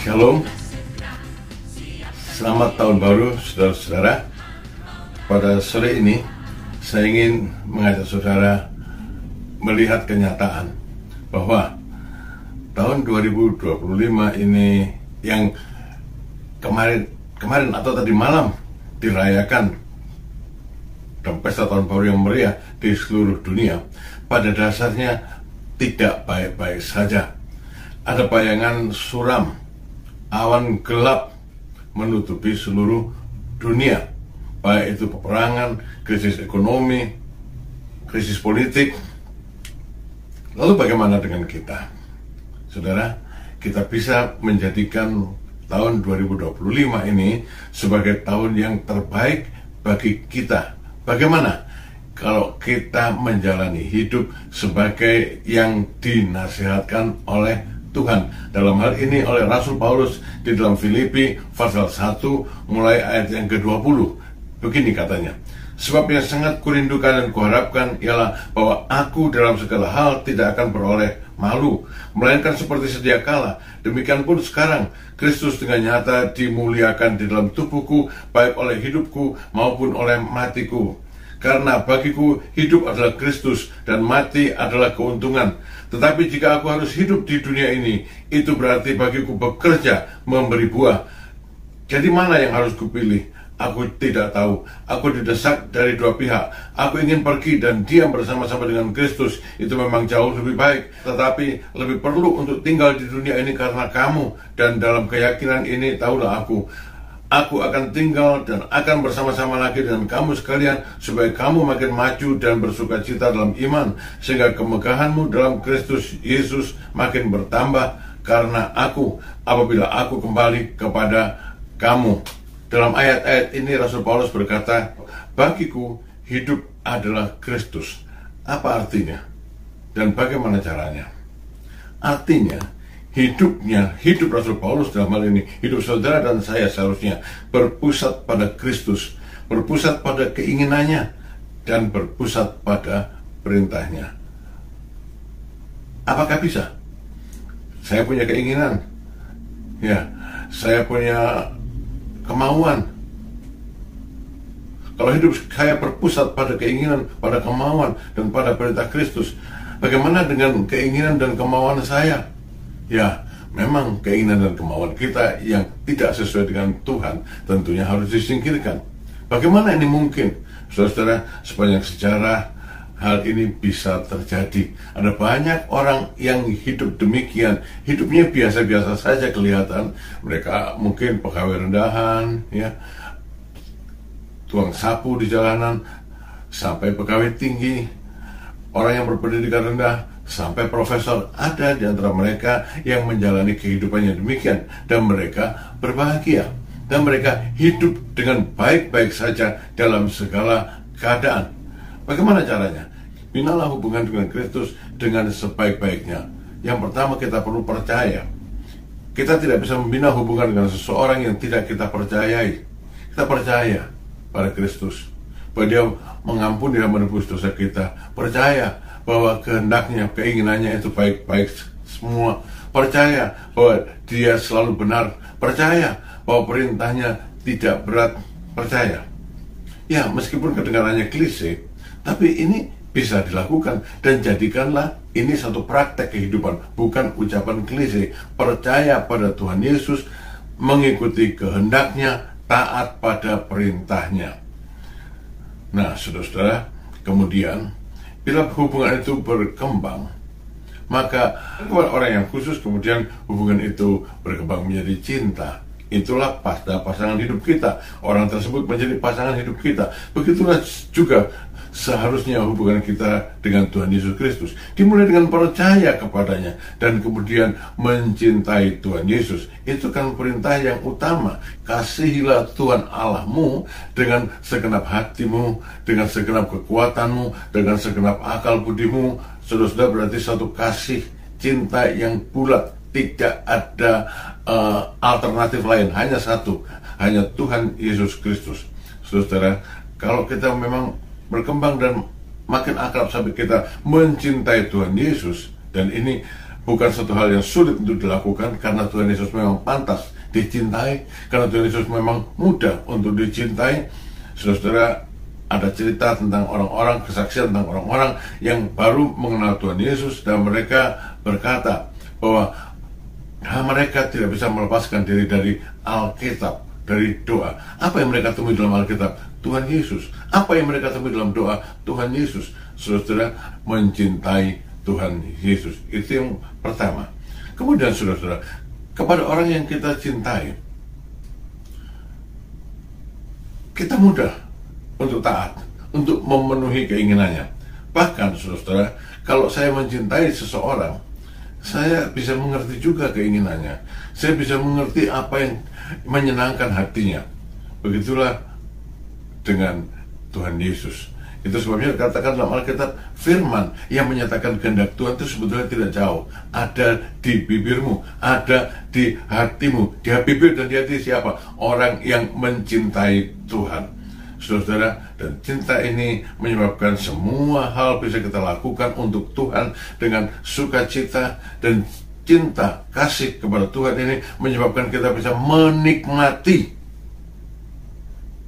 Shalom, selamat tahun baru saudara-saudara. Pada sore ini saya ingin mengajak saudara melihat kenyataan bahwa tahun 2025 ini yang kemarin atau tadi malam dirayakan dan pesta tahun baru yang meriah di seluruh dunia, pada dasarnya tidak baik-baik saja. Ada bayangan suram, awan gelap menutupi seluruh dunia, baik itu peperangan, krisis ekonomi, krisis politik. Lalu bagaimana dengan kita? Saudara, kita bisa menjadikan tahun 2025 ini sebagai tahun yang terbaik bagi kita. Bagaimana kalau kita menjalani hidup sebagai yang dinasihatkan oleh Tuhan, dalam hal ini oleh Rasul Paulus di dalam Filipi pasal 1 mulai ayat yang ke-20. Begini katanya, sebab yang sangat kurindukan dan kuharapkan ialah bahwa aku dalam segala hal tidak akan beroleh malu, melainkan seperti sedia kala, demikian pun sekarang Kristus dengan nyata dimuliakan di dalam tubuhku, baik oleh hidupku maupun oleh matiku. Karena bagiku hidup adalah Kristus dan mati adalah keuntungan. Tetapi jika aku harus hidup di dunia ini, itu berarti bagiku bekerja memberi buah. Jadi mana yang harus kupilih? Aku tidak tahu. Aku didesak dari dua pihak. Aku ingin pergi dan diam bersama-sama dengan Kristus. Itu memang jauh lebih baik. Tetapi lebih perlu untuk tinggal di dunia ini karena kamu. Dan dalam keyakinan ini tahulah Aku akan tinggal dan akan bersama-sama lagi dengan kamu sekalian, supaya kamu makin maju dan bersuka cita dalam iman, sehingga kemegahanmu dalam Kristus Yesus makin bertambah karena aku, apabila aku kembali kepada kamu. Dalam ayat-ayat ini Rasul Paulus berkata, bagiku hidup adalah Kristus. Apa artinya? Dan bagaimana caranya? Artinya, hidup Rasul Paulus dalam hal ini, hidup saudara dan saya seharusnya berpusat pada Kristus, berpusat pada keinginannya, dan berpusat pada perintahnya. Apakah bisa? Saya punya keinginan, ya, saya punya kemauan. Kalau hidup saya berpusat pada keinginan, pada kemauan, dan pada perintah Kristus, bagaimana dengan keinginan dan kemauan saya? Ya, memang keinginan dan kemauan kita yang tidak sesuai dengan Tuhan tentunya harus disingkirkan. Bagaimana ini mungkin? Saudara, sepanjang sejarah hal ini bisa terjadi. Ada banyak orang yang hidup demikian, hidupnya biasa-biasa saja kelihatan. Mereka mungkin pegawai rendahan, ya, tukang sapu di jalanan, sampai pegawai tinggi, orang yang berpendidikan rendah, sampai profesor. Ada di antara mereka yang menjalani kehidupannya demikian, dan mereka berbahagia, dan mereka hidup dengan baik-baik saja dalam segala keadaan. Bagaimana caranya? Binalah hubungan dengan Kristus dengan sebaik-baiknya. Yang pertama, kita perlu percaya. Kita tidak bisa membina hubungan dengan seseorang yang tidak kita percayai. Kita percaya pada Kristus, bahwa Dia mengampuni dan menebus dosa kita. Percaya bahwa kehendaknya, keinginannya itu baik-baik semua. Percaya bahwa Dia selalu benar. Percaya bahwa perintahnya tidak berat. Percaya. Ya, meskipun kedengarannya klise, tapi ini bisa dilakukan, dan jadikanlah ini satu praktek kehidupan, bukan ucapan klise. Percaya pada Tuhan Yesus, mengikuti kehendaknya, taat pada perintahnya. Nah, saudara-saudara, kemudian bila hubungan itu berkembang, maka orang yang khusus kemudian hubungan itu berkembang menjadi cinta. Itulah pasangan hidup kita. Orang tersebut menjadi pasangan hidup kita. Begitulah juga seharusnya hubungan kita dengan Tuhan Yesus Kristus. Dimulai dengan percaya kepadanya dan kemudian mencintai Tuhan Yesus. Itu kan perintah yang utama. Kasihilah Tuhan Allahmu dengan segenap hatimu, dengan segenap kekuatanmu, dengan segenap akal budimu. Saudara-saudara, berarti satu kasih cinta yang bulat. Tidak ada alternatif lain, hanya satu, hanya Tuhan Yesus Kristus. Saudara, kalau kita memang berkembang dan makin akrab sampai kita mencintai Tuhan Yesus, dan ini bukan satu hal yang sulit untuk dilakukan, karena Tuhan Yesus memang pantas dicintai, karena Tuhan Yesus memang mudah untuk dicintai. Saudara, ada cerita tentang orang-orang, kesaksian tentang orang-orang yang baru mengenal Tuhan Yesus, dan mereka berkata bahwa mereka tidak bisa melepaskan diri dari Alkitab, dari doa. Apa yang mereka temui dalam Alkitab? Tuhan Yesus. Apa yang mereka temui dalam doa? Tuhan Yesus. Saudara, mencintai Tuhan Yesus, itu yang pertama. Kemudian saudara, kepada orang yang kita cintai, kita mudah untuk taat, untuk memenuhi keinginannya. Bahkan saudara, kalau saya mencintai seseorang, saya bisa mengerti juga keinginannya. Saya bisa mengerti apa yang menyenangkan hatinya. Begitulah dengan Tuhan Yesus. Itu sebabnya dikatakan dalam Alkitab, firman yang menyatakan kehendak Tuhan itu sebetulnya tidak jauh. Ada di bibirmu, ada di hatimu. Di bibir dan di hati siapa? Orang yang mencintai Tuhan. Saudara, dan cinta ini menyebabkan semua hal bisa kita lakukan untuk Tuhan dengan sukacita, dan cinta, kasih kepada Tuhan ini menyebabkan kita bisa menikmati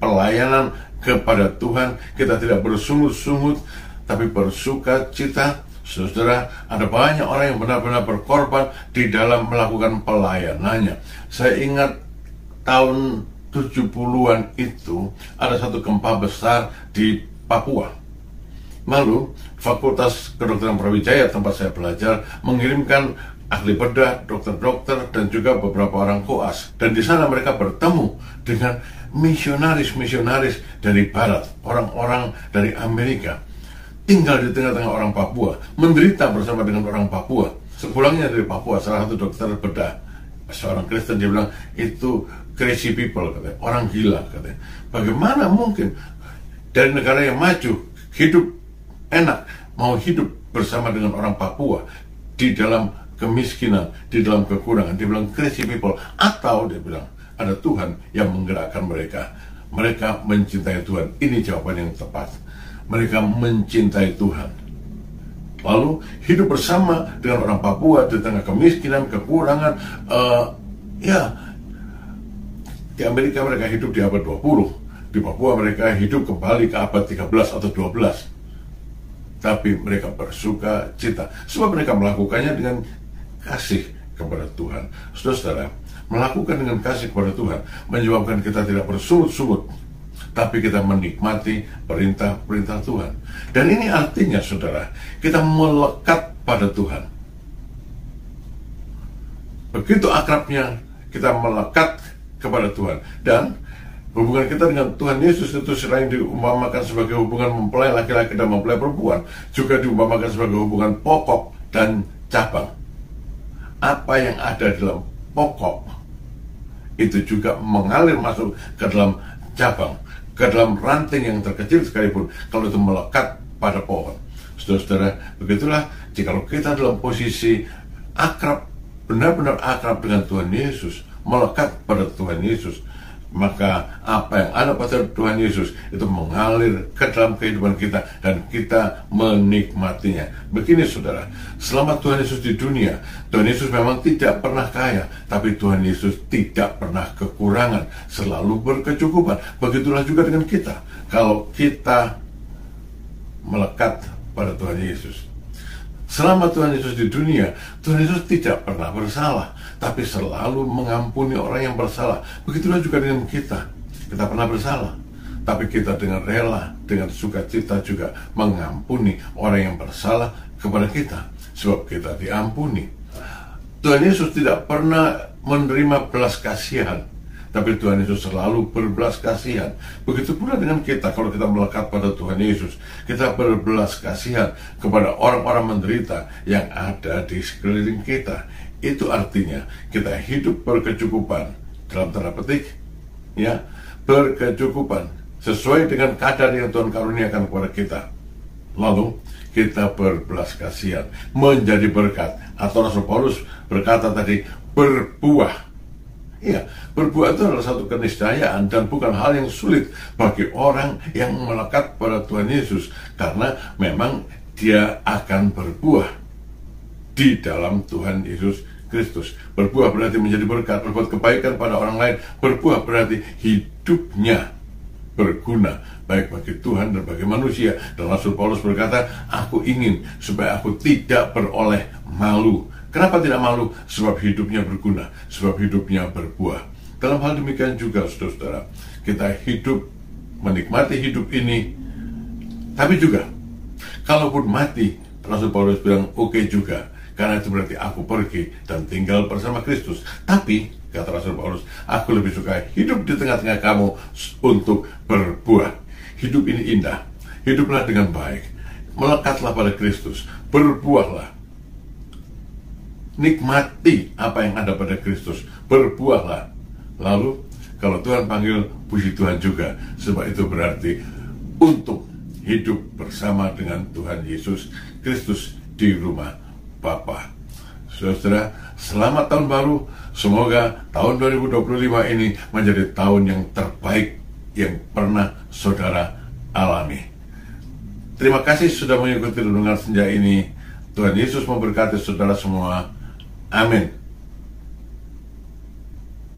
pelayanan kepada Tuhan. Kita tidak bersungut-sungut, tapi bersukacita. Saudara, ada banyak orang yang benar-benar berkorban di dalam melakukan pelayanannya. Saya ingat tahun 70-an itu ada satu gempa besar di Papua. Lalu Fakultas Kedokteran Brawijaya tempat saya belajar mengirimkan ahli bedah, dokter-dokter, dan juga beberapa orang koas. Dan di sana mereka bertemu dengan misionaris-misionaris dari barat, orang-orang dari Amerika, tinggal di tengah-tengah orang Papua, menderita bersama dengan orang Papua. Sepulangnya dari Papua, salah satu dokter bedah, seorang Kristen, dia bilang, itu crazy people, katanya, orang gila, katanya. Bagaimana mungkin dari negara yang maju, hidup enak, mau hidup bersama dengan orang Papua di dalam kemiskinan, di dalam kekurangan. Dia bilang crazy people. Atau dia bilang ada Tuhan yang menggerakkan mereka. Mereka mencintai Tuhan. Ini jawaban yang tepat. Mereka mencintai Tuhan, lalu hidup bersama dengan orang Papua di tengah kemiskinan, kekurangan. Di Amerika mereka hidup di abad 20, di Papua mereka hidup kembali ke abad 13 atau 12. Tapi mereka bersuka cita, sebab mereka melakukannya dengan kasih kepada Tuhan. Saudara, melakukan dengan kasih kepada Tuhan menyebabkan kita tidak bersungut-sungut, tapi kita menikmati perintah-perintah Tuhan. Dan ini artinya, saudara, kita melekat pada Tuhan. Begitu akrabnya kita melekat kepada Tuhan. Dan hubungan kita dengan Tuhan Yesus itu selain diumpamakan sebagai hubungan mempelai laki-laki dan mempelai perempuan, juga diumpamakan sebagai hubungan pokok dan cabang. Apa yang ada dalam pokok itu juga mengalir masuk ke dalam cabang, ke dalam ranting yang terkecil sekalipun, kalau itu melekat pada pohon. Saudara-saudara, begitulah jikalau kita dalam posisi akrab, benar-benar akrab dengan Tuhan Yesus, melekat pada Tuhan Yesus, maka apa yang ada pada Tuhan Yesus itu mengalir ke dalam kehidupan kita dan kita menikmatinya. Begini saudara, selama Tuhan Yesus di dunia, Tuhan Yesus memang tidak pernah kaya, tapi Tuhan Yesus tidak pernah kekurangan, selalu berkecukupan. Begitulah juga dengan kita. Kalau kita melekat pada Tuhan Yesus, selama Tuhan Yesus di dunia, Tuhan Yesus tidak pernah bersalah, tapi selalu mengampuni orang yang bersalah. Begitulah juga dengan kita. Kita pernah bersalah, tapi kita dengan rela, dengan sukacita juga mengampuni orang yang bersalah kepada kita, sebab kita diampuni. Tuhan Yesus tidak pernah menerima belas kasihan, tapi Tuhan Yesus selalu berbelas kasihan. Begitu pula dengan kita, kalau kita melekat pada Tuhan Yesus, kita berbelas kasihan kepada orang-orang menderita yang ada di sekeliling kita. Itu artinya kita hidup berkecukupan, dalam tanda petik, ya, berkecukupan sesuai dengan kadar yang Tuhan karuniakan kepada kita. Lalu kita berbelas kasihan, menjadi berkat. Atau Rasul Paulus berkata tadi, berbuah. Iya, berbuah itu adalah satu keniscayaan dan bukan hal yang sulit bagi orang yang melekat pada Tuhan Yesus, karena memang dia akan berbuah. di dalam Tuhan Yesus Kristus. Berbuah berarti menjadi berkat, berbuat kebaikan pada orang lain. Berbuah berarti hidupnya berguna baik bagi Tuhan dan bagi manusia. Dan Rasul Paulus berkata, aku ingin supaya aku tidak beroleh malu. Kenapa tidak malu? Sebab hidupnya berguna, sebab hidupnya berbuah. Dalam hal demikian juga, saudara-saudara, kita hidup, menikmati hidup ini, tapi juga kalaupun mati, Rasul Paulus bilang oke juga, karena itu berarti aku pergi dan tinggal bersama Kristus. Tapi, kata Rasul Paulus, aku lebih suka hidup di tengah-tengah kamu untuk berbuah. Hidup ini indah, hiduplah dengan baik, melekatlah pada Kristus, berbuahlah, nikmati apa yang ada pada Kristus, berbuahlah. Lalu, kalau Tuhan panggil, puji Tuhan juga, sebab itu berarti untuk hidup bersama dengan Tuhan Yesus Kristus di rumah Bapa. Saudara, selamat tahun baru. Semoga tahun 2025 ini menjadi tahun yang terbaik yang pernah saudara alami. Terima kasih sudah mengikuti renungan senja ini. Tuhan Yesus memberkati saudara semua. Amin.